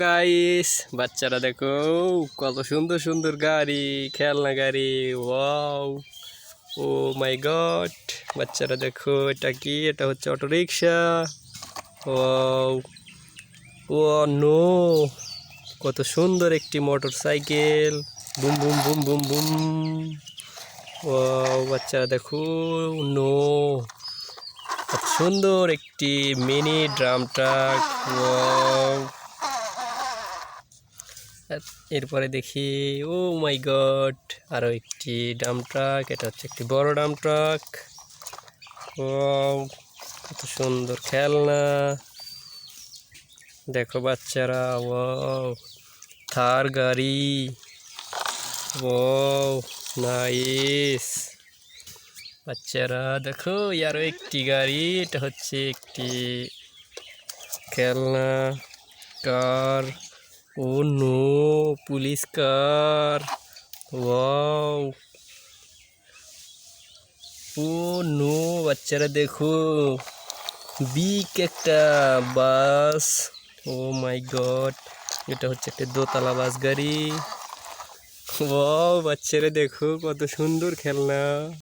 Guys, বাচ্চারা দেখো কত সুন্দর সুন্দর গাড়ি, খেলনা গাড়ি। ওয়াও, ও মাই গড। বাচ্চারা দেখো, এটা কি? এটা হচ্ছে অটো রিক্সা। ওয়াও, ও নো, কত সুন্দর একটি motor cycle. Boom boom boom boom boom. Wow, বাচ্চারা দেখো, নো, কত সুন্দর একটি মিনি ড্রাম ট্রাক। ওয়াও, এরপরে দেখি, ও মাই গড, আরো একটি ডাম্প ট্রাক। এটা হচ্ছে একটি বড় ডাম্প ট্রাক। ওয়াও, কত সুন্দর খেলনা। দেখো বাচ্চারা, ওয়াও, থার গাড়ি। Wow, nice. বাচ্চারা দেখো, আরো একটি গাড়ি। এটা হচ্ছে একটি খেলনা কার। ও নো, পুলিশ কার। ওয়াও, ও নো, বাচ্চারা দেখো, বিগ একটা বাস। ও মাই গড, এটা হচ্ছে একটা দোতলা বাস গাড়ি। ওয়াও, বাচ্চারা দেখো কত সুন্দর খেলনা।